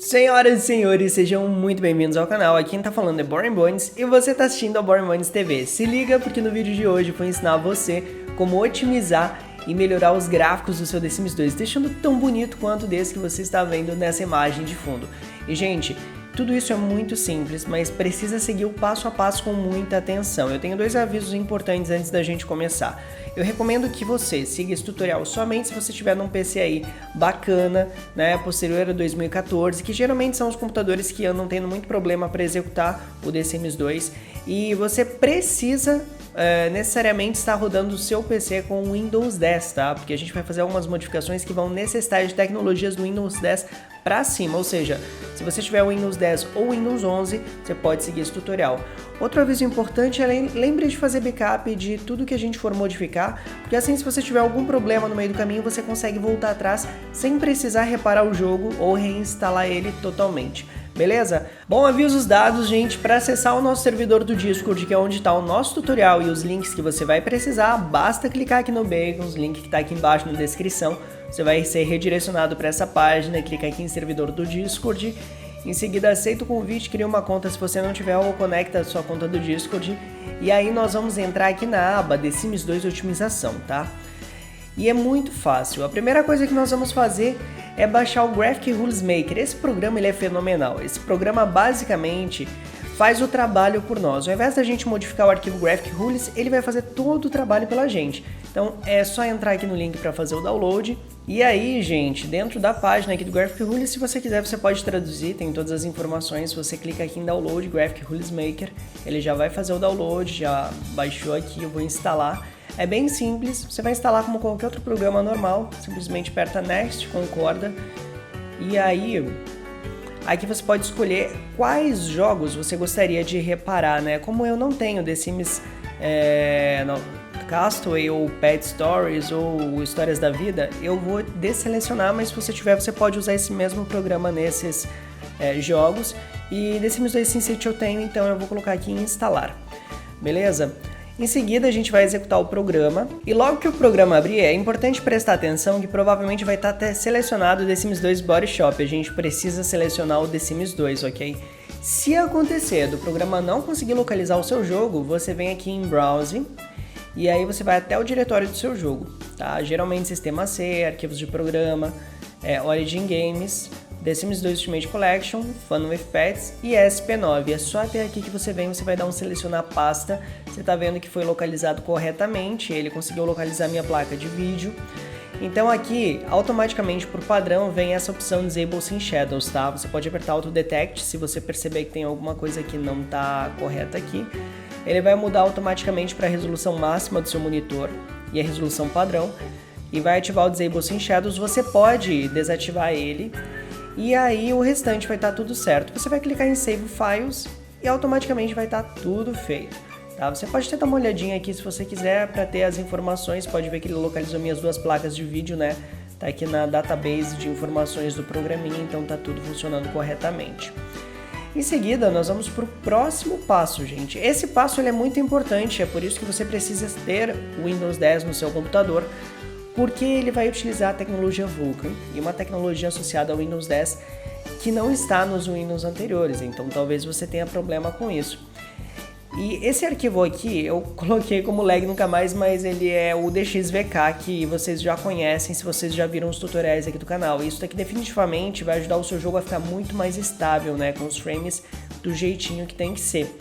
Senhoras e senhores, sejam muito bem-vindos ao canal. Aqui quem tá falando é Boring Bones e você tá assistindo a Boring Bones TV. Se liga porque no vídeo de hoje eu vou ensinar você como otimizar e melhorar os gráficos do seu The Sims 2, deixando tão bonito quanto desse que você está vendo nessa imagem de fundo. E gente, tudo isso é muito simples, mas precisa seguir o passo a passo com muita atenção. Eu tenho dois avisos importantes antes da gente começar. Eu recomendo que você siga esse tutorial somente se você tiver num PC aí bacana, né, posterior a 2014, que geralmente são os computadores que andam tendo muito problema para executar o The Sims 2, e você precisa necessariamente estar rodando o seu PC com o Windows 10, tá? Porque a gente vai fazer algumas modificações que vão necessitar de tecnologias do Windows 10 para cima, ou seja, se você tiver o Windows 10 ou Windows 11, você pode seguir esse tutorial. Outro aviso importante é lembre de fazer backup de tudo que a gente for modificar, porque assim se você tiver algum problema no meio do caminho, você consegue voltar atrás sem precisar reparar o jogo ou reinstalar ele totalmente. Beleza? Bom, avisos dados, gente. Para acessar o nosso servidor do Discord, que é onde está o nosso tutorial e os links que você vai precisar, basta clicar aqui no Bacons, link que está aqui embaixo na descrição. Você vai ser redirecionado para essa página, clica aqui em servidor do Discord. Em seguida, aceita o convite, cria uma conta se você não tiver ou conecta a sua conta do Discord. E aí nós vamos entrar aqui na aba The Sims 2 Otimização, tá? E é muito fácil. A primeira coisa que nós vamos fazer é baixar o Graphic Rules Maker. Esse programa ele é fenomenal. Esse programa basicamente faz o trabalho por nós. Ao invés da gente modificar o arquivo Graphic Rules, ele vai fazer todo o trabalho pela gente. Então é só entrar aqui no link para fazer o download. E aí, gente, dentro da página aqui do Graphic Rules, se você quiser, você pode traduzir, tem todas as informações. Você clica aqui em Download Graphic Rules Maker, ele já vai fazer o download, já baixou aqui, eu vou instalar. É bem simples, você vai instalar como qualquer outro programa normal, simplesmente aperta Next, concorda, e aí aqui você pode escolher quais jogos você gostaria de reparar, né? Como eu não tenho The Sims Castaway ou Pet Stories ou Histórias da Vida, eu vou desselecionar, mas se você tiver, você pode usar esse mesmo programa nesses jogos. E The Sims 2 SimCity eu tenho, então eu vou colocar aqui em instalar, beleza? Em seguida a gente vai executar o programa e logo que o programa abrir é importante prestar atenção que provavelmente vai estar até selecionado o The Sims 2 Body Shop, a gente precisa selecionar o The Sims 2, ok? Se acontecer do programa não conseguir localizar o seu jogo, você vem aqui em Browse e aí você vai até o diretório do seu jogo, tá? Geralmente Sistema C, arquivos de programa, Origin Games, The Sims 2 Ultimate Collection, Fun with Pets e SP9. É só até aqui que você vem, você vai dar um selecionar pasta. Você está vendo que foi localizado corretamente, ele conseguiu localizar minha placa de vídeo. Então aqui, automaticamente por padrão, vem essa opção Disable Sim Shadows, tá? Você pode apertar Auto Detect se você perceber que tem alguma coisa que não está correta aqui. Ele vai mudar automaticamente para a resolução máxima do seu monitor e a resolução padrão. E vai ativar o Disable Sim Shadows, você pode desativar ele. E aí o restante vai estar tudo certo. Você vai clicar em Save Files e automaticamente vai estar tudo feito. Tá? Você pode até dar uma olhadinha aqui se você quiser para ter as informações. Pode ver que ele localizou minhas duas placas de vídeo, né? Tá aqui na database de informações do programinha, então tá tudo funcionando corretamente. Em seguida, nós vamos para o próximo passo, gente. Esse passo ele é muito importante, é por isso que você precisa ter o Windows 10 no seu computador, porque ele vai utilizar a tecnologia Vulkan e uma tecnologia associada ao Windows 10 que não está nos Windows anteriores, então talvez você tenha problema com isso. E esse arquivo aqui eu coloquei como lag nunca mais, mas ele é o DXVK que vocês já conhecem se vocês já viram os tutoriais aqui do canal. Isso daqui definitivamente vai ajudar o seu jogo a ficar muito mais estável, né, com os frames do jeitinho que tem que ser.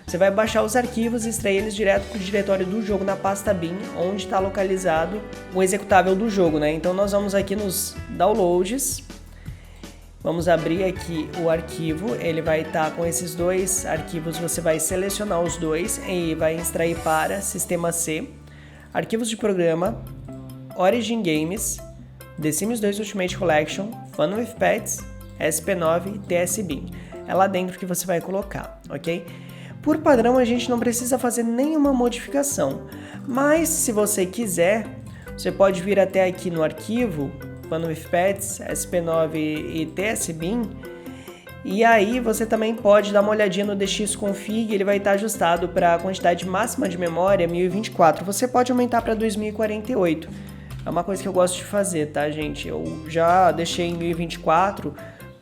Você vai baixar os arquivos e extrair eles direto para o diretório do jogo na pasta bin, onde está localizado o executável do jogo, né? Então nós vamos aqui nos downloads, vamos abrir aqui o arquivo, ele vai estar com esses dois arquivos, você vai selecionar os dois e vai extrair para Sistema C, arquivos de programa, Origin Games, The Sims 2 Ultimate Collection, Fun with Pets, SP9 e TSBin. É lá dentro que você vai colocar, ok? Por padrão, a gente não precisa fazer nenhuma modificação, mas se você quiser, você pode vir até aqui no arquivo, Fun with Pets, SP9 e TSBin, e aí você também pode dar uma olhadinha no DXConfig, ele vai estar ajustado para a quantidade máxima de memória 1024, você pode aumentar para 2048, é uma coisa que eu gosto de fazer, tá, gente? Eu já deixei em 1024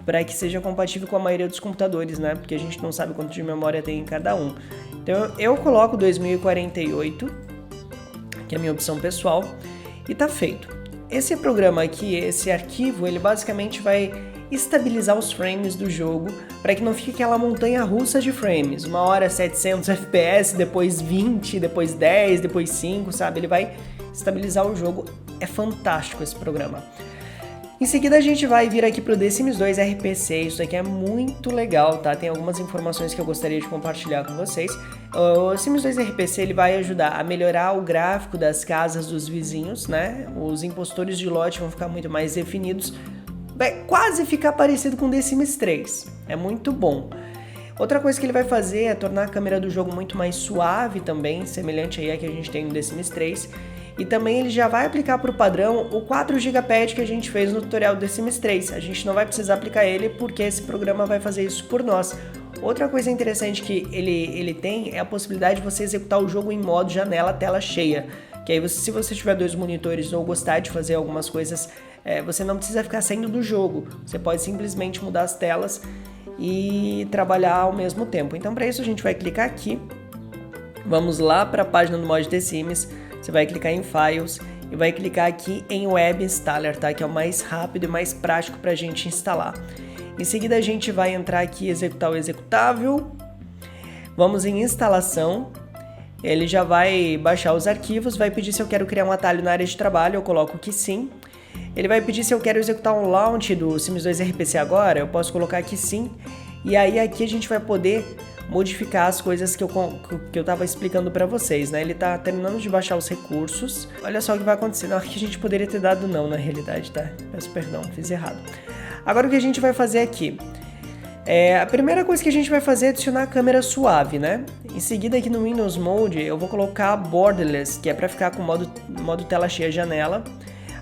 para que seja compatível com a maioria dos computadores, né? Porque a gente não sabe quanto de memória tem em cada um. Então eu coloco 2048, que é a minha opção pessoal, e tá feito. Esse programa aqui, esse arquivo, ele basicamente vai estabilizar os frames do jogo para que não fique aquela montanha russa de frames. Uma hora 700 FPS, depois 20, depois 10, depois 5, sabe? Ele vai estabilizar o jogo. É fantástico esse programa. Em seguida a gente vai vir aqui pro The Sims 2 RPC, isso aqui é muito legal, tá? Tem algumas informações que eu gostaria de compartilhar com vocês. O Sims 2 RPC ele vai ajudar a melhorar o gráfico das casas dos vizinhos, né? Os impostores de lote vão ficar muito mais definidos, vai quase ficar parecido com The Sims 3, é muito bom. Outra coisa que ele vai fazer é tornar a câmera do jogo muito mais suave também, semelhante aí a que a gente tem no The Sims 3. E também ele já vai aplicar para o padrão o 4 GB pad que a gente fez no tutorial do The Sims 3. A gente não vai precisar aplicar ele porque esse programa vai fazer isso por nós. Outra coisa interessante que ele tem é a possibilidade de você executar o jogo em modo janela tela cheia. Que aí se você tiver 2 monitores ou gostar de fazer algumas coisas, você não precisa ficar saindo do jogo. Você pode simplesmente mudar as telas e trabalhar ao mesmo tempo. Então para isso a gente vai clicar aqui. Vamos lá para a página do mod The Sims. Você vai clicar em Files e vai clicar aqui em Web Installer, tá? Que é o mais rápido e mais prático para a gente instalar. Em seguida a gente vai entrar aqui e executar o executável. Vamos em instalação. Ele já vai baixar os arquivos, vai pedir se eu quero criar um atalho na área de trabalho, eu coloco que sim. Ele vai pedir se eu quero executar um launch do Sims 2 RPC agora, eu posso colocar aqui sim. E aí aqui a gente vai poder modificar as coisas que eu tava explicando para vocês, né? Ele tá terminando de baixar os recursos. Olha só o que vai acontecer. Não, que a gente poderia ter dado não, na realidade, tá? Peço perdão, fiz errado. Agora o que a gente vai fazer aqui? A primeira coisa que a gente vai fazer é adicionar a câmera suave, né? Em seguida aqui no Windows Mode eu vou colocar Borderless, que é para ficar com modo tela cheia janela.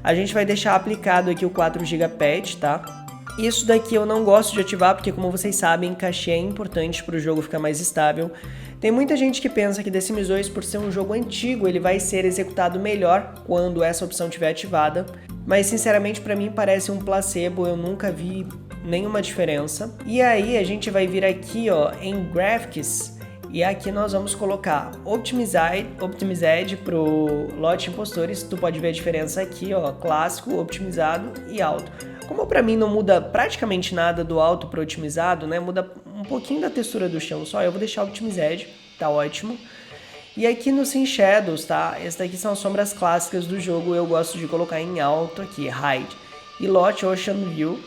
A gente vai deixar aplicado aqui o 4 GB pad, tá? Isso daqui eu não gosto de ativar porque, como vocês sabem, cachê é importante para o jogo ficar mais estável. Tem muita gente que pensa que The Sims 2, por ser um jogo antigo, ele vai ser executado melhor quando essa opção estiver ativada. Mas, sinceramente, para mim parece um placebo, eu nunca vi nenhuma diferença. E aí a gente vai vir aqui, ó, em Graphics, e aqui nós vamos colocar Optimized pro lote impostores. Tu pode ver a diferença aqui, ó, clássico, optimizado e alto. Como para mim não muda praticamente nada do alto para otimizado, né? Muda um pouquinho da textura do chão só, eu vou deixar Optimized, tá ótimo. E aqui no Sim Shadows, tá? Essas daqui são as sombras clássicas do jogo, eu gosto de colocar em alto aqui, Hide. E Lot Ocean View,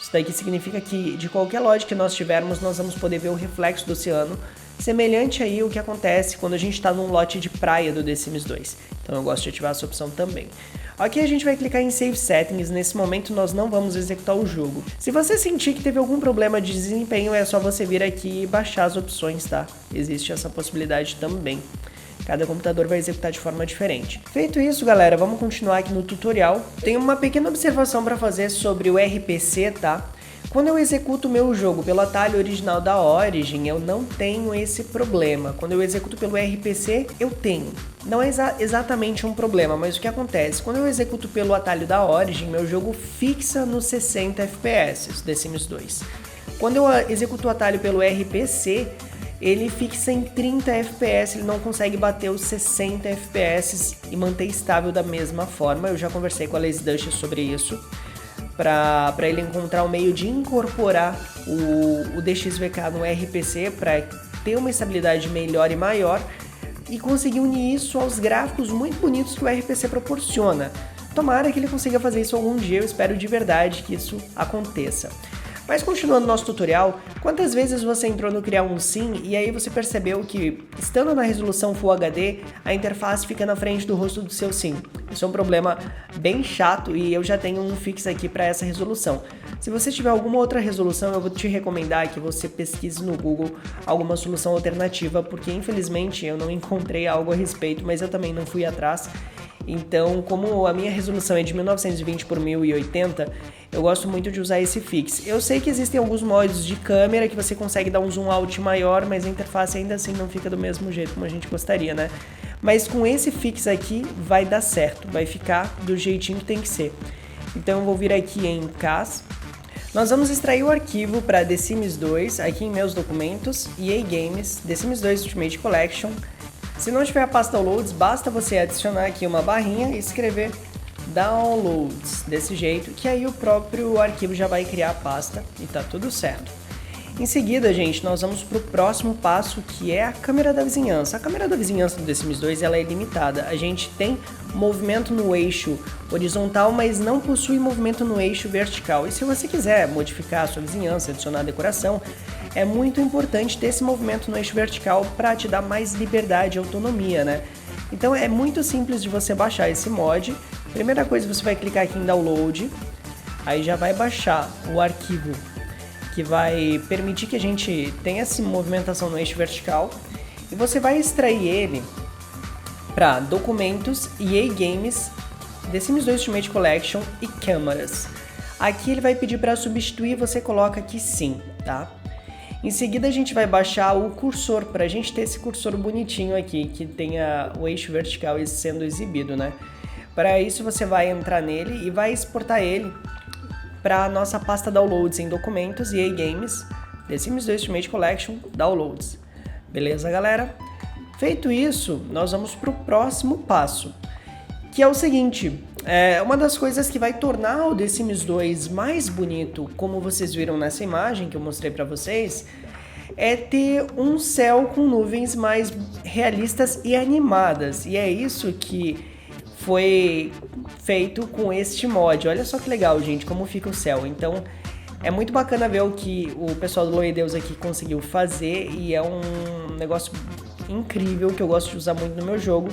isso daqui significa que de qualquer lote que nós tivermos, nós vamos poder ver o reflexo do oceano, semelhante aí o que acontece quando a gente está num lote de praia do The Sims 2. Então eu gosto de ativar essa opção também. Aqui a gente vai clicar em Save Settings, nesse momento nós não vamos executar o jogo. Se você sentir que teve algum problema de desempenho, é só você vir aqui e baixar as opções, tá? Existe essa possibilidade também. Cada computador vai executar de forma diferente. Feito isso, galera, vamos continuar aqui no tutorial. Tenho uma pequena observação para fazer sobre o RPC, tá? Quando eu executo o meu jogo pelo atalho original da Origin, eu não tenho esse problema. Quando eu executo pelo RPC, eu tenho. Não é exatamente um problema, mas o que acontece? Quando eu executo pelo atalho da Origin, meu jogo fixa nos 60 FPS, The Sims 2. Quando eu executo o atalho pelo RPC, ele fixa em 30 FPS, ele não consegue bater os 60 FPS e manter estável da mesma forma. Eu já conversei com a Lazy Dush sobre isso, para ele encontrar um meio de incorporar o DXVK no RPC para ter uma estabilidade melhor e maior e conseguir unir isso aos gráficos muito bonitos que o RPC proporciona. Tomara que ele consiga fazer isso algum dia, eu espero de verdade que isso aconteça. Mas continuando nosso tutorial, quantas vezes você entrou no Criar um Sim e aí você percebeu que, estando na resolução Full HD, a interface fica na frente do rosto do seu Sim? Isso é um problema bem chato e eu já tenho um fix aqui para essa resolução. Se você tiver alguma outra resolução, eu vou te recomendar que você pesquise no Google alguma solução alternativa, porque infelizmente eu não encontrei algo a respeito, mas eu também não fui atrás. Então, como a minha resolução é de 1920 por 1080, eu gosto muito de usar esse fix. Eu sei que existem alguns modos de câmera que você consegue dar um zoom out maior, mas a interface ainda assim não fica do mesmo jeito como a gente gostaria, né? Mas com esse fix aqui vai dar certo, vai ficar do jeitinho que tem que ser. Então eu vou vir aqui em CAS, Nós vamos extrair o arquivo para The Sims 2 aqui em meus documentos, EA Games, The Sims 2 Ultimate Collection. Se não tiver a pasta Downloads, basta você adicionar aqui uma barrinha e escrever Downloads, desse jeito, que aí o próprio arquivo já vai criar a pasta e tá tudo certo. Em seguida, gente, nós vamos para o próximo passo, que é a câmera da vizinhança. A câmera da vizinhança do The Sims 2 ela é limitada. A gente tem movimento no eixo horizontal, mas não possui movimento no eixo vertical. E se você quiser modificar a sua vizinhança, adicionar decoração, é muito importante ter esse movimento no eixo vertical para te dar mais liberdade e autonomia, né? Então é muito simples de você baixar esse mod. Primeira coisa, você vai clicar aqui em Download, aí já vai baixar o arquivo que vai permitir que a gente tenha essa movimentação no eixo vertical, e você vai extrair ele para documentos, EA Games, The Sims 2 Ultimate Collection e câmeras. Aqui ele vai pedir para substituir, você coloca aqui sim, tá? Em seguida a gente vai baixar o cursor, para a gente ter esse cursor bonitinho aqui, que tenha o eixo vertical sendo exibido, né? Para isso você vai entrar nele e vai exportar ele para a nossa pasta Downloads em documentos, EA Games, The Sims 2 Ultimate Collection, Downloads. Beleza, galera? Feito isso, nós vamos para o próximo passo, que é o seguinte, uma das coisas que vai tornar o The Sims 2 mais bonito, como vocês viram nessa imagem que eu mostrei para vocês, é ter um céu com nuvens mais realistas e animadas, e é isso que foi feito com este mod. Olha só que legal, gente, como fica o céu. Então é muito bacana ver o que o pessoal do Loedeus aqui conseguiu fazer, e é um negócio incrível que eu gosto de usar muito no meu jogo.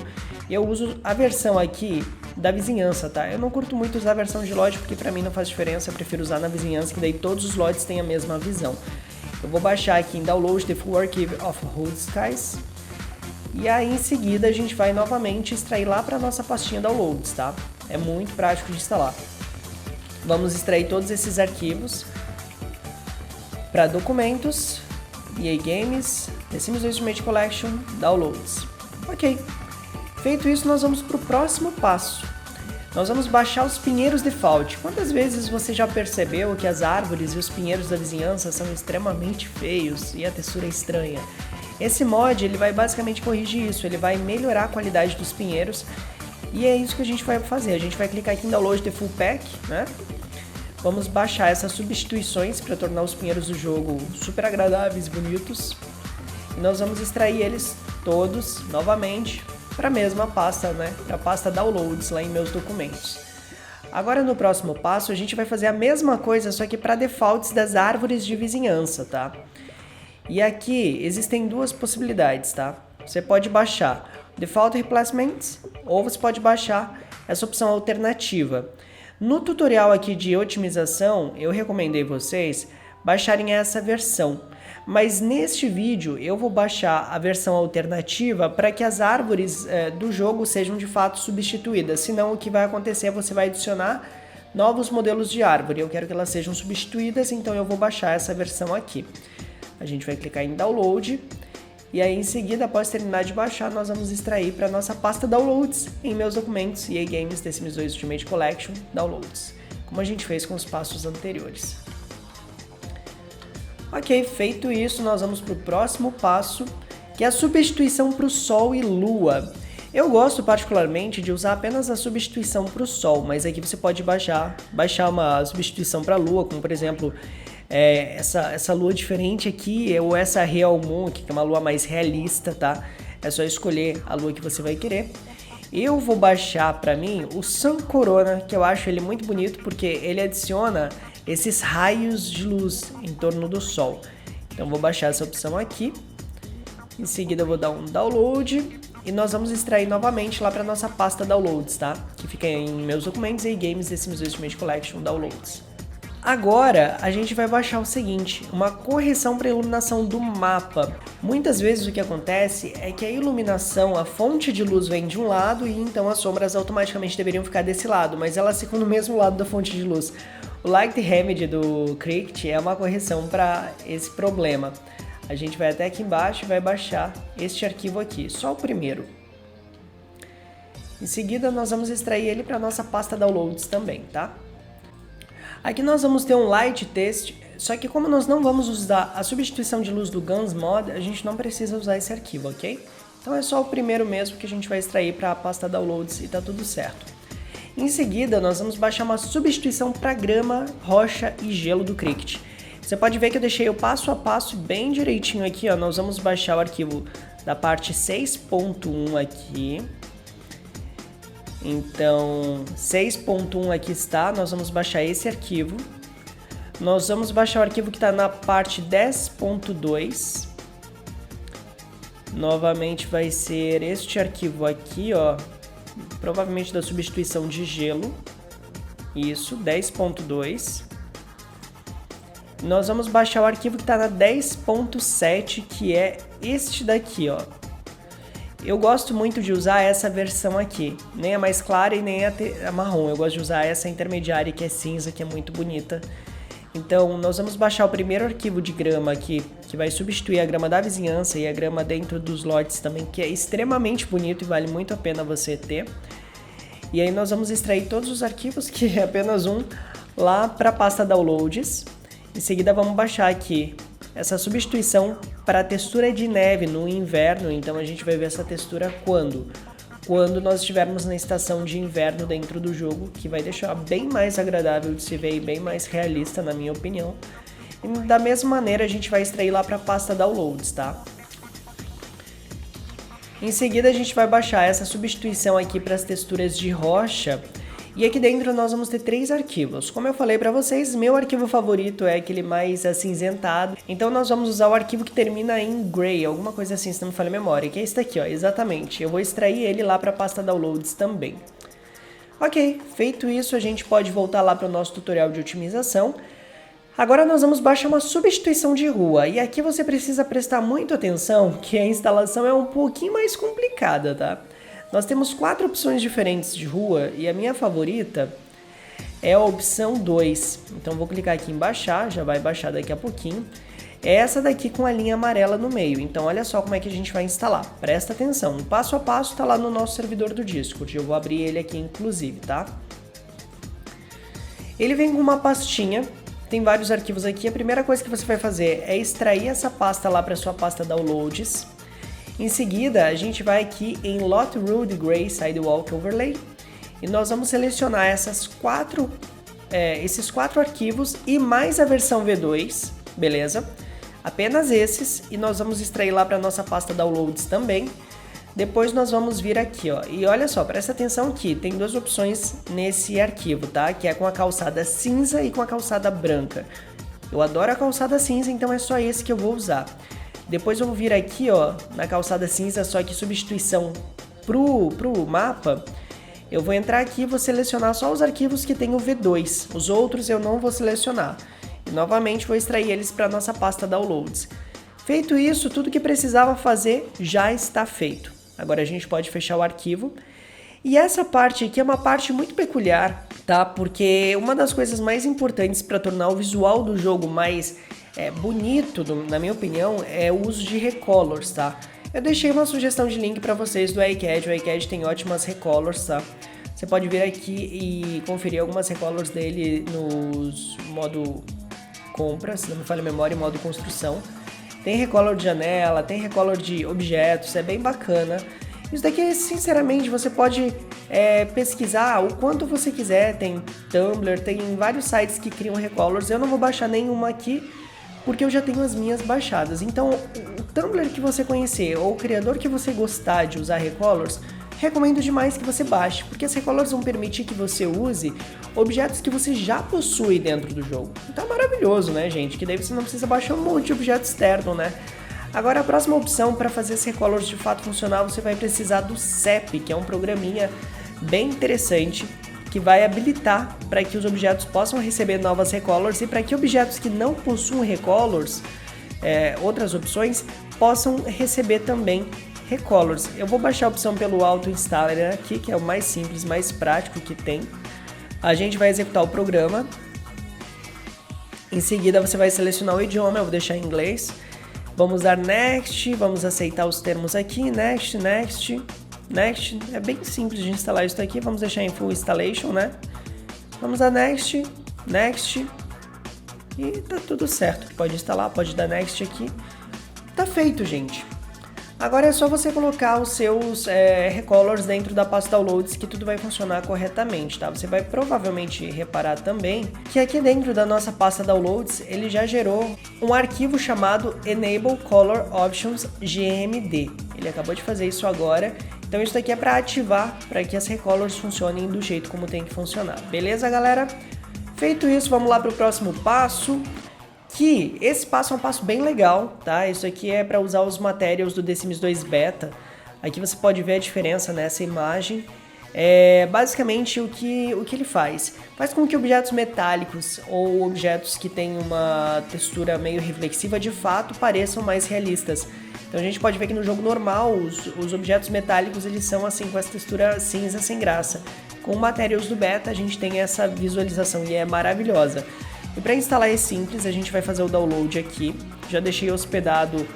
E eu uso a versão aqui da vizinhança, tá? Eu não curto muito usar a versão de LOD porque pra mim não faz diferença, eu prefiro usar na vizinhança, que daí todos os LODs têm a mesma visão. Eu vou baixar aqui em Download the Full Archive of Hood Skies. E aí em seguida a gente vai novamente extrair lá para nossa pastinha Downloads, tá? É muito prático de instalar. Vamos extrair todos esses arquivos para documentos, EA Games, The Sims 2 Ultimate Collection, Downloads. Ok. Feito isso, nós vamos para o próximo passo. Nós vamos baixar os pinheiros default. Quantas vezes você já percebeu que as árvores e os pinheiros da vizinhança são extremamente feios e a textura é estranha? Esse mod ele vai basicamente corrigir isso, ele vai melhorar a qualidade dos pinheiros, e é isso que a gente vai fazer. A gente vai clicar aqui em Download the Full Pack, né? Vamos baixar essas substituições para tornar os pinheiros do jogo super agradáveis e bonitos. E nós vamos extrair eles todos novamente para a mesma pasta, né? Para a pasta Downloads lá em meus documentos. Agora no próximo passo a gente vai fazer a mesma coisa, só que para defaults das árvores de vizinhança, tá? E aqui existem duas possibilidades, tá? Você pode baixar Default Replacements ou você pode baixar essa opção alternativa. No tutorial aqui de otimização, eu recomendei vocês baixarem essa versão. Mas neste vídeo eu vou baixar a versão alternativa para que as árvores do jogo sejam de fato substituídas. Senão o que vai acontecer é você vai adicionar novos modelos de árvore. Eu quero que elas sejam substituídas, então eu vou baixar essa versão aqui. A gente vai clicar em Download e aí em seguida, após terminar de baixar, nós vamos extrair para nossa pasta Downloads em meus documentos, EA Games The Sims 2 Ultimate Collection, Downloads, como a gente fez com os passos anteriores. Ok, feito isso, nós vamos para o próximo passo, que é a substituição para o Sol e Lua. Eu gosto particularmente de usar apenas a substituição para o Sol, mas aqui você pode baixar uma substituição para a Lua, como por exemplo essa lua diferente aqui, ou essa Real Moon, que é uma lua mais realista, tá? É só escolher a lua que você vai querer. Eu vou baixar para mim o Sun Corona, que eu acho ele muito bonito, porque ele adiciona esses raios de luz em torno do Sol. Então vou baixar essa opção aqui. Em seguida eu vou dar um download e nós vamos extrair novamente lá para nossa pasta Downloads, tá? Que fica em meus documentos e Games The Sims 2 Ultimate Collection Downloads. Agora a gente vai baixar o seguinte, uma correção para a iluminação do mapa. Muitas vezes o que acontece é que a iluminação, a fonte de luz vem de um lado e então as sombras automaticamente deveriam ficar desse lado, mas elas ficam no mesmo lado da fonte de luz. O Light Remedy do Cricut é uma correção para esse problema. A gente vai até aqui embaixo e vai baixar este arquivo aqui, só o primeiro. Em seguida nós vamos extrair ele para nossa pasta Downloads também, tá? Aqui nós vamos ter um light test, só que como nós não vamos usar a substituição de luz do Guns Mod, a gente não precisa usar esse arquivo, ok? Então é só o primeiro mesmo que a gente vai extrair para a pasta downloads e tá tudo certo. Em seguida, nós vamos baixar uma substituição para grama, rocha e gelo do Cricut. Você pode ver que eu deixei o passo a passo bem direitinho aqui, ó. Nós vamos baixar o arquivo da parte 6.1 aqui. Então, 6.1 aqui está, nós vamos baixar esse arquivo. Nós vamos baixar o arquivo que está na parte 10.2. Novamente vai ser este arquivo aqui, ó. Provavelmente da substituição de gelo. Isso, 10.2. Nós vamos baixar o arquivo que está na 10.7, que é este daqui, ó. Eu gosto muito de usar essa versão aqui, nem a mais clara e nem a marrom. Eu gosto de usar essa intermediária que é cinza, que é muito bonita. Então, nós vamos baixar o primeiro arquivo de grama aqui, que vai substituir a grama da vizinhança e a grama dentro dos lotes também, que é extremamente bonito e vale muito a pena você ter. E aí nós vamos extrair todos os arquivos, que é apenas um, lá para a pasta Downloads. Em seguida vamos baixar aqui essa substituição para a textura de neve no inverno. Então a gente vai ver essa textura quando? Quando nós estivermos na estação de inverno dentro do jogo, que vai deixar bem mais agradável de se ver e bem mais realista, na minha opinião. E da mesma maneira a gente vai extrair lá para a pasta Downloads, tá? Em seguida a gente vai baixar essa substituição aqui para as texturas de rocha. E aqui dentro nós vamos ter 3 arquivos. Como eu falei para vocês, meu arquivo favorito é aquele mais acinzentado. Então nós vamos usar o arquivo que termina em gray, alguma coisa assim, se não me falha a memória, que é esse daqui, ó, exatamente. Eu vou extrair ele lá para a pasta Downloads também. Ok, feito isso, a gente pode voltar lá para o nosso tutorial de otimização. Agora nós vamos baixar uma substituição de rua. E aqui você precisa prestar muito atenção, que a instalação é um pouquinho mais complicada, tá? Nós temos 4 opções diferentes de rua e a minha favorita é a opção 2. Então vou clicar aqui em baixar, já vai baixar daqui a pouquinho. É essa daqui com a linha amarela no meio. Então olha só como é que a gente vai instalar. Presta atenção, o passo a passo está lá no nosso servidor do Discord. Eu vou abrir ele aqui inclusive, tá? Ele vem com uma pastinha, tem vários arquivos aqui. A primeira coisa que você vai fazer é extrair essa pasta lá para sua pasta Downloads. Em seguida, a gente vai aqui em Lot Rude Gray Sidewalk Overlay e nós vamos selecionar esses 4 arquivos e mais a versão V2, beleza? Apenas esses, e nós vamos extrair lá para a nossa pasta Downloads também. Depois nós vamos vir aqui, ó, e olha só, presta atenção aqui, tem 2 opções nesse arquivo, tá? Que é com a calçada cinza e com a calçada branca. Eu adoro a calçada cinza, então é só esse que eu vou usar. Depois eu vou vir aqui, ó, na calçada cinza, só que substituição pro mapa, eu vou entrar aqui e vou selecionar só os arquivos que tem o V2, os outros eu não vou selecionar. E novamente vou extrair eles para nossa pasta Downloads. Feito isso, tudo que precisava fazer já está feito. Agora a gente pode fechar o arquivo. E essa parte aqui é uma parte muito peculiar, tá? Porque uma das coisas mais importantes para tornar o visual do jogo mais bonito, na minha opinião, é o uso de recolors, tá? Eu deixei uma sugestão de link para vocês do iCAD. O iCAD tem ótimas recolors, tá? Você pode vir aqui e conferir algumas recolors dele nos modo compra, se não me falha a memória, em modo construção. Tem recolor de janela, tem recolor de objetos, é bem bacana. Isso daqui, sinceramente, você pode pesquisar o quanto você quiser. Tem Tumblr, tem vários sites que criam recolors. Eu não vou baixar nenhuma aqui, porque eu já tenho as minhas baixadas. Então, o Tumblr que você conhecer ou o criador que você gostar de usar recolors, recomendo demais que você baixe, porque as recolors vão permitir que você use objetos que você já possui dentro do jogo. Então é maravilhoso, né, gente? Que daí você não precisa baixar um monte de objeto externo, né? Agora, a próxima opção para fazer esse recolors de fato funcionar, você vai precisar do CEP, que é um programinha bem interessante, que vai habilitar para que os objetos possam receber novas recolors e para que objetos que não possuam recolors, outras opções, possam receber também recolors. Eu vou baixar a opção pelo Auto Installer aqui, que é o mais simples, mais prático que tem. A gente vai executar o programa. Em seguida você vai selecionar o idioma, eu vou deixar em inglês. Vamos dar Next, vamos aceitar os termos aqui, Next, Next, Next. É bem simples de instalar isso aqui, vamos deixar em Full Installation, né? Vamos dar Next, Next. E tá tudo certo. Pode instalar, pode dar Next aqui. Tá feito, gente. Agora é só você colocar os seus recolors dentro da pasta Downloads que tudo vai funcionar corretamente, tá? Você vai provavelmente reparar também que aqui dentro da nossa pasta Downloads ele já gerou um arquivo chamado Enable Color Options GMD. Ele acabou de fazer isso agora, então isso daqui é para ativar, para que as recolors funcionem do jeito como tem que funcionar. Beleza, galera? Feito isso, vamos lá para o próximo passo. Que esse passo é um passo bem legal, tá? Isso aqui é para usar os materials do The Sims 2 Beta. Aqui você pode ver a diferença nessa imagem. Basicamente o que ele faz? Faz com que objetos metálicos ou objetos que têm uma textura meio reflexiva de fato pareçam mais realistas. Então a gente pode ver que no jogo normal os objetos metálicos eles são assim com essa textura cinza sem graça. Com o materials do Beta a gente tem essa visualização e é maravilhosa. E para instalar é simples, a gente vai fazer o download aqui. Já deixei hospedado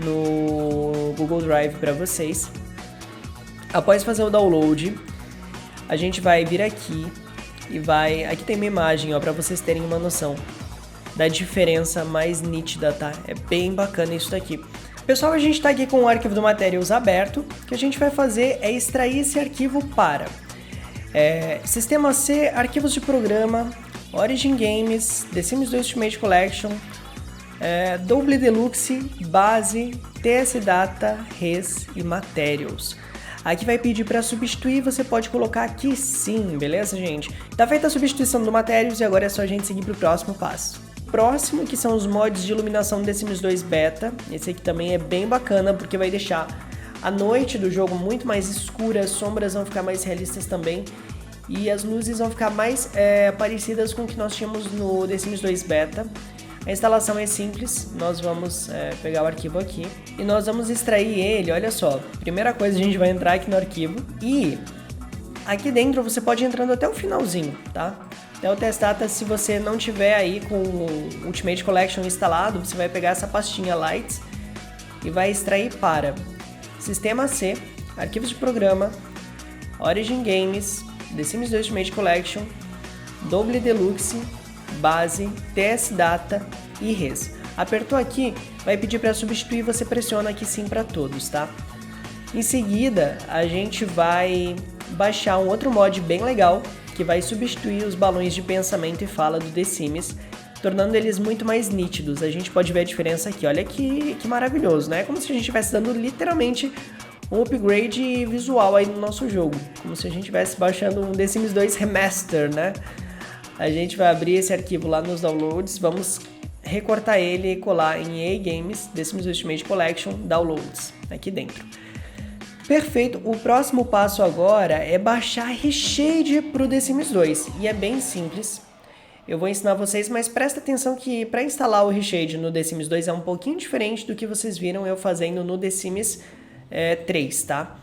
no Google Drive para vocês. Após fazer o download, a gente vai vir aqui e vai... Aqui tem uma imagem, ó, para vocês terem uma noção da diferença mais nítida, tá? É bem bacana isso daqui. Pessoal, a gente está aqui com o arquivo do Materials aberto. O que a gente vai fazer é extrair esse arquivo para Sistema C, arquivos de programa, Origin Games, The Sims 2 Ultimate Collection, Double Deluxe, Base, TS Data, Res e Materials. Aqui vai pedir para substituir, você pode colocar aqui sim, beleza, gente? Tá feita a substituição do Materials e agora é só a gente seguir para o próximo passo. Próximo, que são os mods de iluminação do The Sims 2 Beta. Esse aqui também é bem bacana, porque vai deixar a noite do jogo muito mais escura, as sombras vão ficar mais realistas também. E as luzes vão ficar mais parecidas com o que nós tínhamos no The Sims 2 Beta. A instalação é simples, nós vamos pegar o arquivo aqui e nós vamos extrair ele, olha só. Primeira coisa, a gente vai entrar aqui no arquivo e aqui dentro você pode ir entrando até o finalzinho, tá? Até o TS Data, se você não tiver aí com o Ultimate Collection instalado, você vai pegar essa pastinha Lights e vai extrair para Sistema C, Arquivos de Programa, Origin Games, The Sims 2 Ultimate Collection, Double Deluxe, Base, TS Data e Res. Apertou aqui, vai pedir para substituir, você pressiona aqui sim para todos, tá? Em seguida, a gente vai baixar um outro mod bem legal, que vai substituir os balões de pensamento e fala do The Sims, tornando eles muito mais nítidos. A gente pode ver a diferença aqui, olha que maravilhoso, né? É como se a gente estivesse dando literalmente um upgrade visual aí no nosso jogo, como se a gente estivesse baixando um The Sims 2 Remaster, né? A gente vai abrir esse arquivo lá nos downloads, vamos recortar ele e colar em EA Games, The Sims Ultimate Collection, Downloads, aqui dentro. Perfeito, o próximo passo agora é baixar Reshade para o The Sims 2, e é bem simples. Eu vou ensinar vocês, mas presta atenção que para instalar o Reshade no The Sims 2 é um pouquinho diferente do que vocês viram eu fazendo no The Sims 3, tá?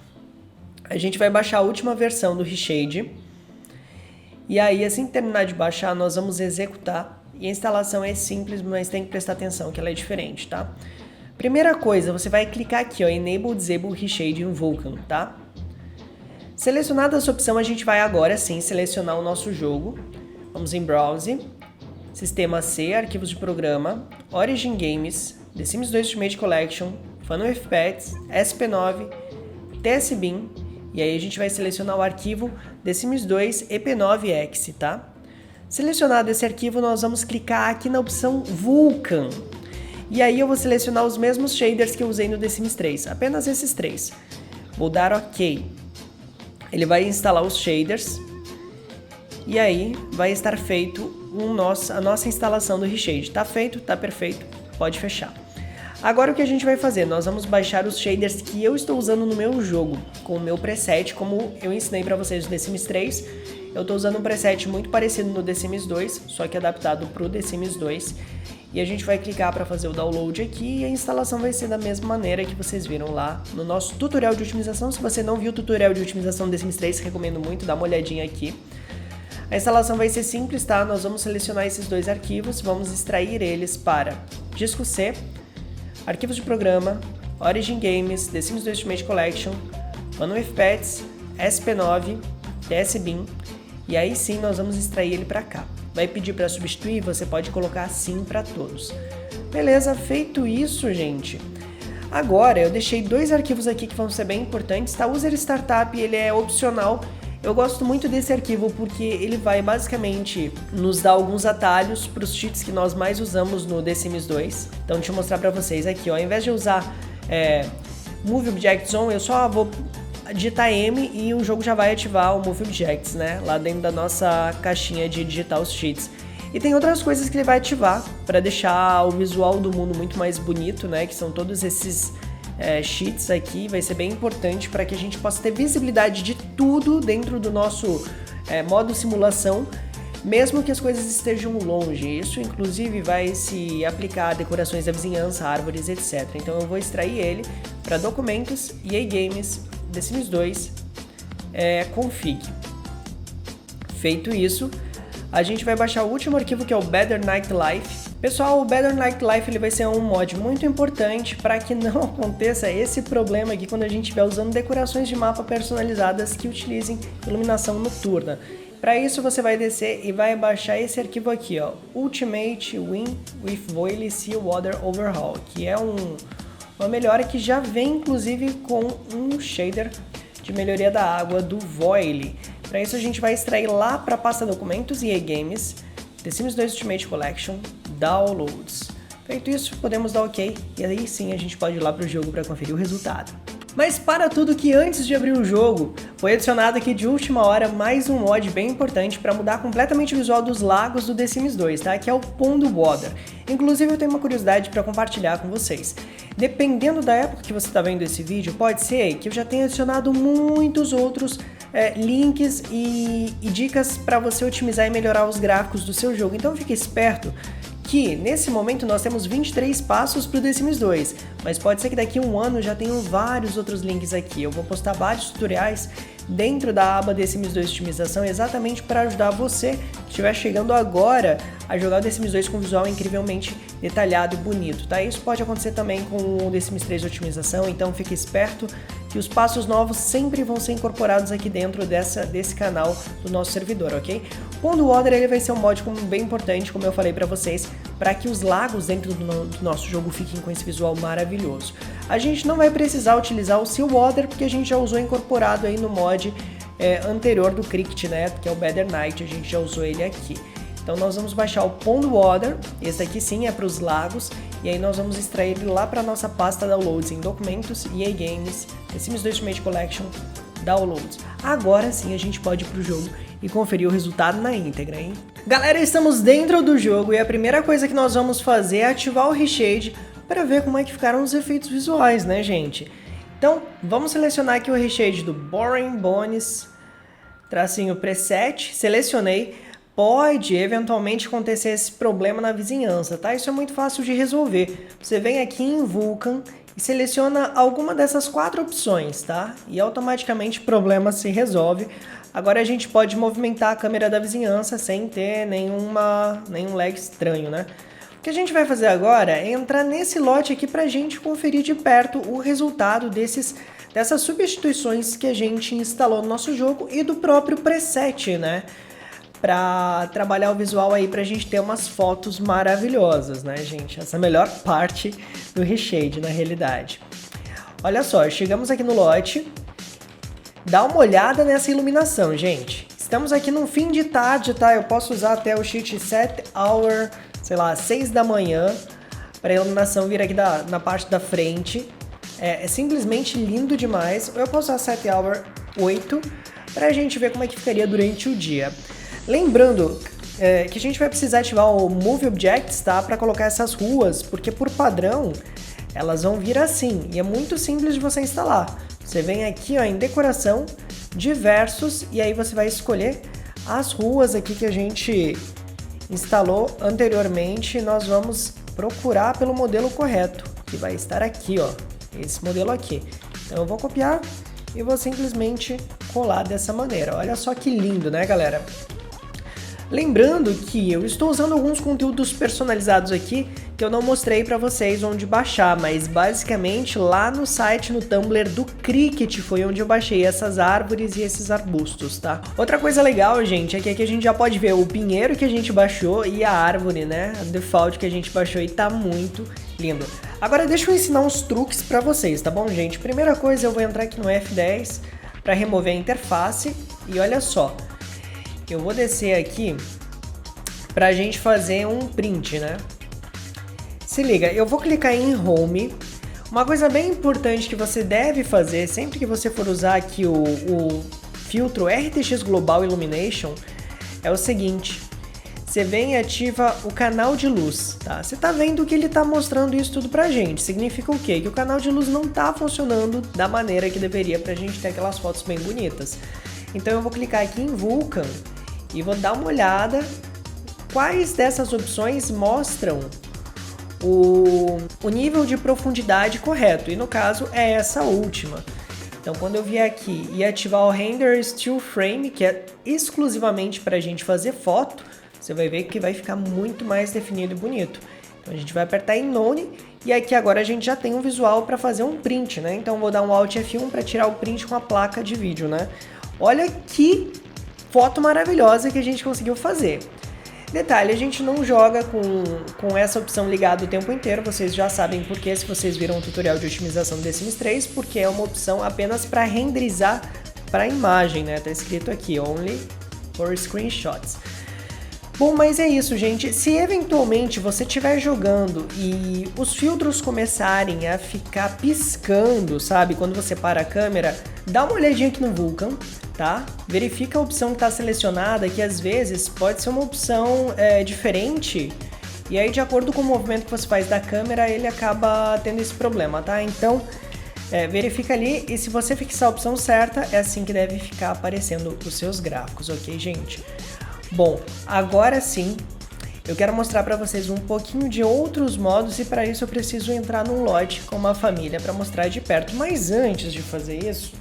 A gente vai baixar a última versão do Reshade. E aí, assim que terminar de baixar, nós vamos executar. E a instalação é simples, mas tem que prestar atenção que ela é diferente, tá? Primeira coisa, você vai clicar aqui, ó, Enable Disable Reshade in Vulkan, tá? Selecionada essa opção, a gente vai agora sim selecionar o nosso jogo. Vamos em Browse, Sistema C, Arquivos de Programa, Origin Games, The Sims 2 Ultimate Collection, Fun with Pets, SP9, TSBin, e aí a gente vai selecionar o arquivo The Sims 2 EP9X, tá? Selecionado esse arquivo, nós vamos clicar aqui na opção Vulkan. E aí eu vou selecionar os mesmos shaders que eu usei no The Sims 3, apenas esses três. Vou dar OK. Ele vai instalar os shaders. E aí vai estar feito a nossa instalação do Reshade. Tá feito, tá perfeito, pode fechar. Agora o que a gente vai fazer? Nós vamos baixar os shaders que eu estou usando no meu jogo, com o meu preset, como eu ensinei para vocês no The Sims 3. Eu estou usando um preset muito parecido no The Sims 2, só que adaptado para o The Sims 2. E a gente vai clicar para fazer o download aqui e a instalação vai ser da mesma maneira que vocês viram lá no nosso tutorial de otimização. Se você não viu o tutorial de otimização do The Sims 3, recomendo muito, dá uma olhadinha aqui. A instalação vai ser simples, tá? Nós vamos selecionar esses dois arquivos, vamos extrair eles para disco C, Arquivos de Programa, Origin Games, The Sims 2 Ultimate Collection, Fun with Pets, SP9, TSBin, e aí sim nós vamos extrair ele para cá. vai pedir para substituir, você pode colocar sim para todos. Beleza, feito isso, gente. Agora, eu deixei 2 arquivos aqui que vão ser bem importantes, tá? O User Startup, ele é opcional. Eu gosto muito desse arquivo porque ele vai basicamente nos dar alguns atalhos para os cheats que nós mais usamos no The Sims 2. Então, deixa eu mostrar para vocês aqui, ó. Ao invés de usar Move Objects On, eu só vou digitar M e o jogo já vai ativar o Move Objects, né? Lá dentro da nossa caixinha de digitar os cheats. E tem outras coisas que ele vai ativar para deixar o visual do mundo muito mais bonito, né? Que são todos esses cheats aqui. Vai ser bem importante para que a gente possa ter visibilidade de tudo dentro do nosso modo simulação, mesmo que as coisas estejam longe. Isso, inclusive, vai se aplicar a decorações da vizinhança, árvores, etc. Então eu vou extrair ele para documentos, EA Games, The Sims 2, config. Feito isso, a gente vai baixar o último arquivo, que é o Better Nightlife. Pessoal, o Better Nightlife ele vai ser um mod muito importante para que não aconteça esse problema aqui quando a gente estiver usando decorações de mapa personalizadas que utilizem iluminação noturna. Para isso você vai descer e vai baixar esse arquivo aqui, ó, Ultimate Win with Voile Sea Water Overhaul, que é uma melhora que já vem inclusive com um shader de melhoria da água do Voile. Para isso a gente vai extrair lá para a pasta documentos EA Games, The Sims 2 Ultimate Collection, Downloads. Feito isso, podemos dar OK e aí sim a gente pode ir lá para o jogo para conferir o resultado. Mas para tudo que antes de abrir o jogo, foi adicionado aqui de última hora mais um mod bem importante para mudar completamente o visual dos lagos do The Sims 2, tá? Que é o Pond Water. Inclusive eu tenho uma curiosidade para compartilhar com vocês. Dependendo da época que você está vendo esse vídeo, pode ser que eu já tenha adicionado muitos outros links e dicas para você otimizar e melhorar os gráficos do seu jogo. Então fique esperto que nesse momento nós temos 23 passos para o The Sims 2, mas pode ser que daqui a um ano já tenham vários outros links aqui. Eu vou postar vários tutoriais dentro da aba The Sims 2 Otimização exatamente para ajudar você que estiver chegando agora a jogar o The Sims 2 com um visual incrivelmente detalhado e bonito, tá? Isso pode acontecer também com o The Sims 3 Otimização, então fique esperto que os passos novos sempre vão ser incorporados aqui dentro desse canal do nosso servidor, ok? O Pond Water ele vai ser um mod bem importante, como eu falei para vocês, para que os lagos dentro do nosso jogo fiquem com esse visual maravilhoso. A gente não vai precisar utilizar o Sea Water porque a gente já usou incorporado aí no mod anterior do Cricket, né? Que é o Better Night, a gente já usou ele aqui. Então nós vamos baixar o Pond Water, esse aqui sim é para os lagos, e aí nós vamos extrair ele lá para a nossa pasta Downloads em Documentos, EA Games, The Sims 2 Ultimate Collection, Downloads. Agora sim a gente pode ir pro jogo e conferir o resultado na íntegra, hein? Galera, estamos dentro do jogo e a primeira coisa que nós vamos fazer é ativar o Reshade para ver como é que ficaram os efeitos visuais, né, gente? Então, vamos selecionar aqui o Reshade do Boring Bones, tracinho preset, selecionei. Pode eventualmente acontecer esse problema na vizinhança, tá? Isso é muito fácil de resolver. Você vem aqui em Vulkan e seleciona alguma dessas 4 opções, tá? E automaticamente o problema se resolve. Agora a gente pode movimentar a câmera da vizinhança sem ter nenhum lag estranho, né? O que a gente vai fazer agora é entrar nesse lote aqui pra gente conferir de perto o resultado dessas substituições que a gente instalou no nosso jogo e do próprio preset, né? Para trabalhar o visual aí pra gente ter umas fotos maravilhosas, né, gente? Essa é a melhor parte do Reshade, na realidade. Olha só, chegamos aqui no lote. Dá uma olhada nessa iluminação, gente. Estamos aqui no fim de tarde, tá? Eu posso usar até o cheat 7 hour, sei lá, 6 da manhã, para a iluminação vir aqui na parte da frente. É simplesmente lindo demais. Ou eu posso usar 7 hour 8, pra gente ver como é que ficaria durante o dia. Lembrando que a gente vai precisar ativar o Move Objects, tá? Para colocar essas ruas, porque por padrão elas vão vir assim, e é muito simples de você instalar. Você vem aqui ó, em Decoração, Diversos, e aí você vai escolher as ruas aqui que a gente instalou anteriormente. Nós vamos procurar pelo modelo correto, que vai estar aqui, ó, esse modelo aqui. Então eu vou copiar e vou simplesmente colar dessa maneira. Olha só que lindo, né, galera? Lembrando que eu estou usando alguns conteúdos personalizados aqui que eu não mostrei pra vocês onde baixar, mas basicamente lá no site, no Tumblr do Cricket, foi onde eu baixei essas árvores e esses arbustos, tá? Outra coisa legal, gente, é que aqui a gente já pode ver o pinheiro que a gente baixou e a árvore, né? A default que a gente baixou e tá muito lindo. Agora deixa eu ensinar uns truques pra vocês, tá bom, gente? Primeira coisa, eu vou entrar aqui no F10 pra remover a interface e olha só. Eu vou descer aqui pra gente fazer um print, né? Se liga, eu vou clicar em Home. Uma coisa bem importante que você deve fazer sempre que você for usar aqui o filtro RTX Global Illumination é o seguinte. Você vem e ativa o canal de luz, tá? Você tá vendo que ele tá mostrando isso tudo pra gente. Significa o quê? Que o canal de luz não tá funcionando da maneira que deveria pra gente ter aquelas fotos bem bonitas. Então eu vou clicar aqui em Vulkan e vou dar uma olhada quais dessas opções mostram o nível de profundidade correto, e no caso é essa última. Então quando eu vier aqui e ativar o Render Still Frame, que é exclusivamente para a gente fazer foto, você vai ver que vai ficar muito mais definido e bonito. Então a gente vai apertar em None, e aqui agora a gente já tem um visual para fazer um print, né? Então vou dar um Alt F1 para tirar o print com a placa de vídeo, né? Olha que foto maravilhosa que a gente conseguiu fazer. Detalhe, a gente não joga com essa opção ligada o tempo inteiro, vocês já sabem por quê, se vocês viram o tutorial de otimização do The Sims 3, porque é uma opção apenas para renderizar para a imagem, né? Tá escrito aqui, Only for Screenshots. Bom, mas é isso, gente. Se eventualmente você estiver jogando e os filtros começarem a ficar piscando, sabe? Quando você para a câmera, dá uma olhadinha aqui no Vulkan, tá? Verifica a opção que está selecionada, que às vezes pode ser uma opção diferente, e aí de acordo com o movimento que você faz da câmera, ele acaba tendo esse problema, tá? Então, verifica ali, e se você fixar a opção certa, é assim que deve ficar aparecendo os seus gráficos, ok, gente? Bom, agora sim, eu quero mostrar para vocês um pouquinho de outros modos, e para isso eu preciso entrar num lote com uma família para mostrar de perto. Mas antes de fazer isso,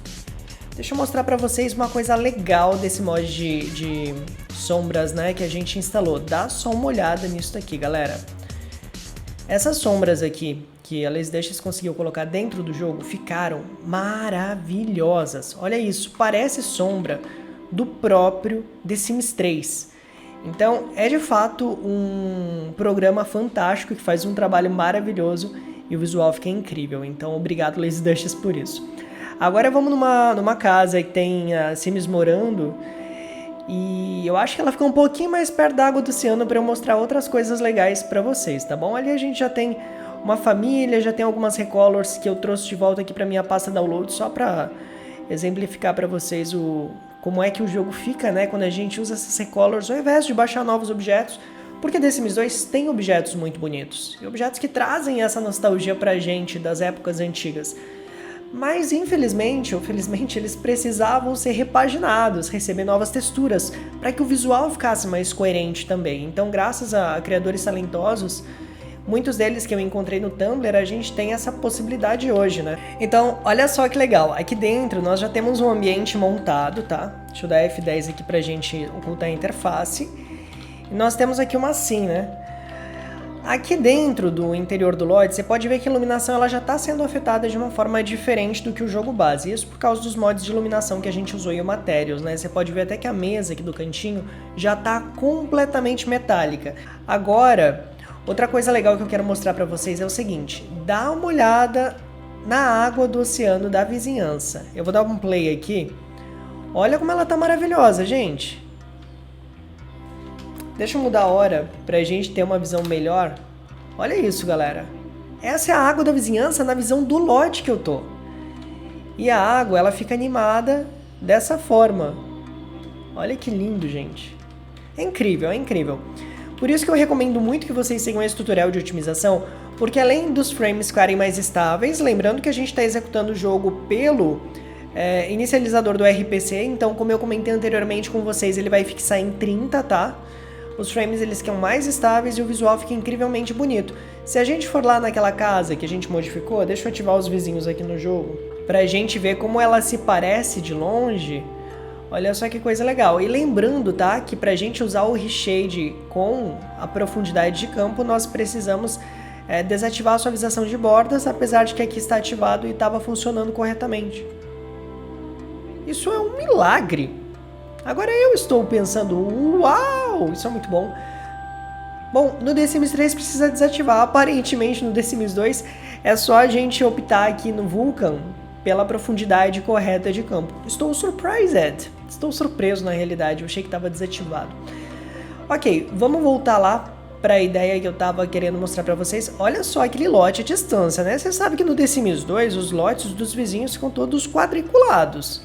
deixa eu mostrar para vocês uma coisa legal desse mod de sombras, né, que a gente instalou. Dá só uma olhada nisso daqui, galera. Essas sombras aqui, que a Lazy Dashes conseguiu colocar dentro do jogo, ficaram maravilhosas. Olha isso, parece sombra do próprio The Sims 3. Então, é de fato um programa fantástico que faz um trabalho maravilhoso e o visual fica incrível. Então, obrigado, Lazy Dashes, por isso. Agora vamos numa casa que tem a Sims morando, e eu acho que ela fica um pouquinho mais perto da água do oceano para eu mostrar outras coisas legais para vocês, tá bom? Ali a gente já tem uma família, já tem algumas recolors que eu trouxe de volta aqui para minha pasta download, só para exemplificar para vocês como é que o jogo fica, né, quando a gente usa essas recolors ao invés de baixar novos objetos, porque The Sims 2 tem objetos muito bonitos, e objetos que trazem essa nostalgia pra gente das épocas antigas. Mas infelizmente, ou felizmente, eles precisavam ser repaginados, receber novas texturas, para que o visual ficasse mais coerente também. Então, graças a criadores talentosos, muitos deles que eu encontrei no Tumblr, a gente tem essa possibilidade hoje, né? Então, olha só que legal. Aqui dentro nós já temos um ambiente montado, tá? Deixa eu dar F10 aqui pra gente ocultar a interface. E nós temos aqui uma sim, né? Aqui dentro do interior do LOD, você pode ver que a iluminação ela já está sendo afetada de uma forma diferente do que o jogo base. Isso por causa dos mods de iluminação que a gente usou em o Materials, né? Você pode ver até que a mesa aqui do cantinho já está completamente metálica. Agora, outra coisa legal que eu quero mostrar para vocês é o seguinte. Dá uma olhada na água do oceano da vizinhança. Eu vou dar um play aqui. Olha como ela tá maravilhosa, gente. Deixa eu mudar a hora pra gente ter uma visão melhor. Olha isso, galera. Essa é a água da vizinhança na visão do lote que eu tô. E a água, ela fica animada dessa forma. Olha que lindo, gente. É incrível, é incrível. Por isso que eu recomendo muito que vocês sigam esse tutorial de otimização, porque além dos frames ficarem mais estáveis, lembrando que a gente está executando o jogo pelo inicializador do RPC, então como eu comentei anteriormente com vocês, ele vai fixar em 30, tá? Os frames eles ficam mais estáveis e o visual fica incrivelmente bonito. Se a gente for lá naquela casa que a gente modificou, deixa eu ativar os vizinhos aqui no jogo, pra gente ver como ela se parece de longe. Olha só que coisa legal. E lembrando, tá, que pra gente usar o reshade com a profundidade de campo, nós precisamos desativar a suavização de bordas, apesar de que aqui está ativado e estava funcionando corretamente. Isso é um milagre! Agora eu estou pensando, uau, isso é muito bom. Bom, no The Sims 3 precisa desativar, aparentemente no The Sims 2 é só a gente optar aqui no Vulcan pela profundidade correta de campo. Estou surprised, estou surpreso na realidade, eu achei que estava desativado. Ok, vamos voltar lá para a ideia que eu estava querendo mostrar para vocês. Olha só aquele lote à distância, né? Você sabe que no The Sims 2 os lotes dos vizinhos ficam todos quadriculados.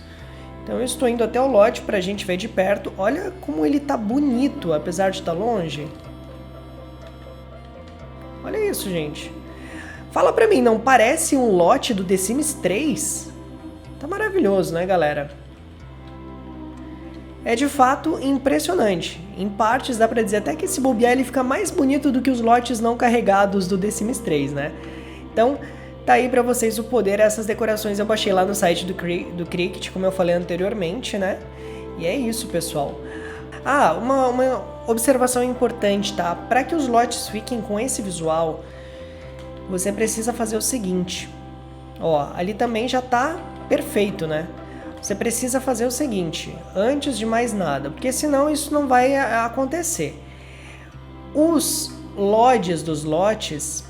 Então eu estou indo até o lote para a gente ver de perto. Olha como ele tá bonito, apesar de estar longe. Olha isso, gente. Fala pra mim, não parece um lote do The Sims 3? Tá maravilhoso, né, galera? É de fato impressionante. Em partes dá pra dizer até que esse bobear ele fica mais bonito do que os lotes não carregados do The Sims 3, né? Então, tá aí pra vocês o poder. Essas decorações eu baixei lá no site do Cricut, como eu falei anteriormente, né? E é isso, pessoal. Ah, uma observação importante, tá? Para que os lotes fiquem com esse visual, você precisa fazer o seguinte. Ó, ali também já tá perfeito, né? Você precisa fazer o seguinte, antes de mais nada, porque senão isso não vai acontecer. Os LODs dos lotes,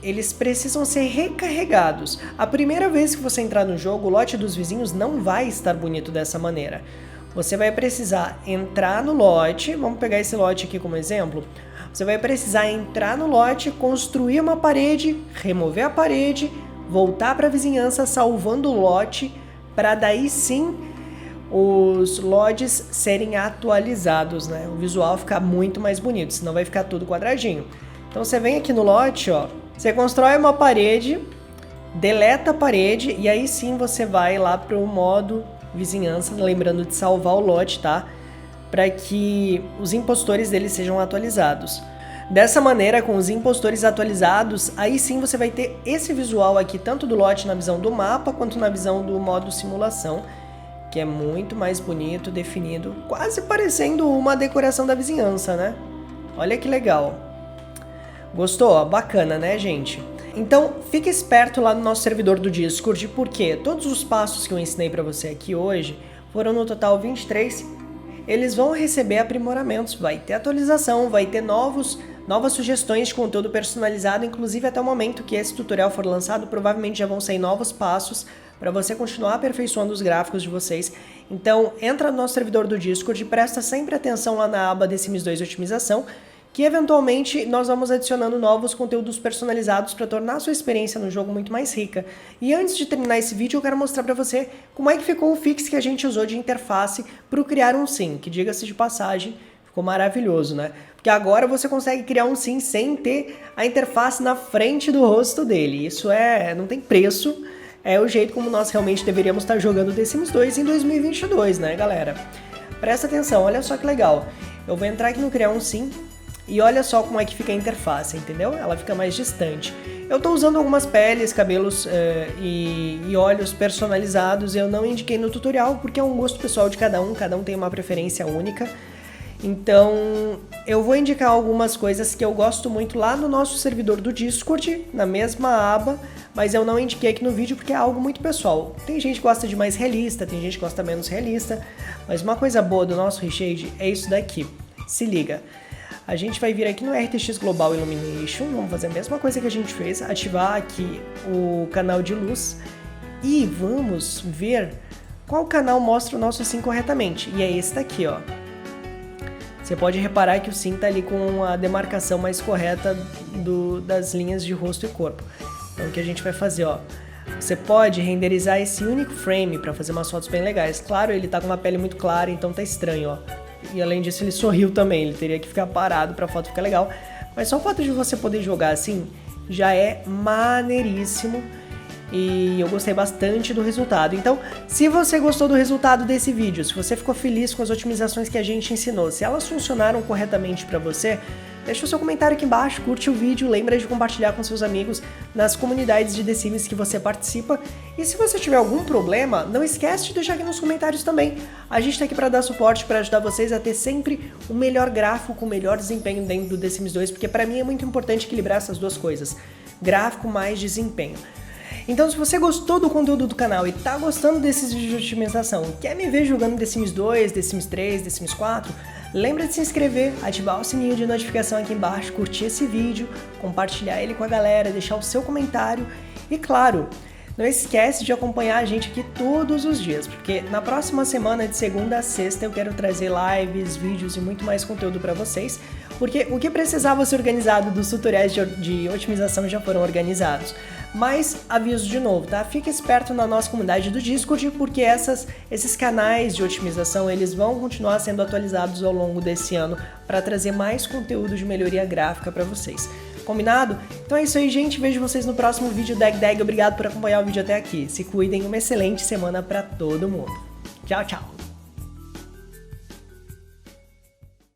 eles precisam ser recarregados. A primeira vez que você entrar no jogo, o lote dos vizinhos não vai estar bonito dessa maneira. Você vai precisar entrar no lote, vamos pegar esse lote aqui como exemplo. Você vai precisar entrar no lote, construir uma parede, remover a parede, voltar para a vizinhança salvando o lote, para daí sim os LODs serem atualizados, né? O visual ficar muito mais bonito, senão vai ficar tudo quadradinho. Então você vem aqui no lote, ó, você constrói uma parede, deleta a parede e aí sim você vai lá para o modo vizinhança, lembrando de salvar o lote, tá? Para que os impostores dele sejam atualizados. Dessa maneira, com os impostores atualizados, aí sim você vai ter esse visual aqui, tanto do lote na visão do mapa, quanto na visão do modo simulação, que é muito mais bonito, definido, quase parecendo uma decoração da vizinhança, né? Olha que legal. Gostou? Bacana, né, gente? Então, fique esperto lá no nosso servidor do Discord, porque todos os passos que eu ensinei para você aqui hoje, foram no total 23, eles vão receber aprimoramentos, vai ter atualização, vai ter novas sugestões de conteúdo personalizado, inclusive até o momento que esse tutorial for lançado, provavelmente já vão sair novos passos para você continuar aperfeiçoando os gráficos de vocês. Então, entra no nosso servidor do Discord e presta sempre atenção lá na aba The Sims 2 Otimização, que eventualmente nós vamos adicionando novos conteúdos personalizados para tornar a sua experiência no jogo muito mais rica. E antes de terminar esse vídeo, eu quero mostrar para você como é que ficou o fix que a gente usou de interface para o criar um sim, que diga-se de passagem, ficou maravilhoso, né? Porque agora você consegue criar um sim sem ter a interface na frente do rosto dele. Isso não tem preço, é o jeito como nós realmente deveríamos estar jogando The Sims 2 em 2022, né, galera? Presta atenção, olha só que legal. Eu vou entrar aqui no criar um sim. E olha só como é que fica a interface, entendeu? Ela fica mais distante. Eu estou usando algumas peles, cabelos e olhos personalizados. Eu não indiquei no tutorial porque é um gosto pessoal de cada um tem uma preferência única. Então, eu vou indicar algumas coisas que eu gosto muito lá no nosso servidor do Discord, na mesma aba, mas eu não indiquei aqui no vídeo porque é algo muito pessoal. Tem gente que gosta de mais realista, tem gente que gosta menos realista, mas uma coisa boa do nosso Reshade é isso daqui. Se liga. A gente vai vir aqui no RTX Global Illumination, vamos fazer a mesma coisa que a gente fez, ativar aqui o canal de luz e vamos ver qual canal mostra o nosso sim corretamente. E é esse daqui, ó. Você pode reparar que o sim tá ali com a demarcação mais correta das linhas de rosto e corpo. Então o que a gente vai fazer, ó. Você pode renderizar esse único frame para fazer umas fotos bem legais. Claro, ele tá com uma pele muito clara, então tá estranho, ó. E além disso ele sorriu também, ele teria que ficar parado pra foto ficar legal. Mas só o fato de você poder jogar assim, já é maneiríssimo. E eu gostei bastante do resultado. Então, se você gostou do resultado desse vídeo, se você ficou feliz com as otimizações que a gente ensinou, se elas funcionaram corretamente pra você, deixa o seu comentário aqui embaixo, curte o vídeo, lembra de compartilhar com seus amigos nas comunidades de The Sims que você participa. E se você tiver algum problema, não esquece de deixar aqui nos comentários também. A gente tá aqui para dar suporte, para ajudar vocês a ter sempre o melhor gráfico, com o melhor desempenho dentro do The Sims 2, porque para mim é muito importante equilibrar essas duas coisas. gráfico, mais desempenho. Então, se você gostou do conteúdo do canal e tá gostando desses vídeos de otimização, quer me ver jogando The Sims 2, The Sims 3, The Sims 4, lembra de se inscrever, ativar o sininho de notificação aqui embaixo, curtir esse vídeo, compartilhar ele com a galera, deixar o seu comentário e, claro, não esquece de acompanhar a gente aqui todos os dias, porque na próxima semana, de segunda a sexta, eu quero trazer lives, vídeos e muito mais conteúdo para vocês, porque o que precisava ser organizado dos tutoriais de otimização já foram organizados. Mas aviso de novo, tá? Fique esperto na nossa comunidade do Discord, porque esses canais de otimização, eles vão continuar sendo atualizados ao longo desse ano para trazer mais conteúdo de melhoria gráfica para vocês. Combinado? Então é isso aí, gente. Vejo vocês no próximo vídeo. Dag. Obrigado por acompanhar o vídeo até aqui. Se cuidem, uma excelente semana para todo mundo. Tchau, tchau.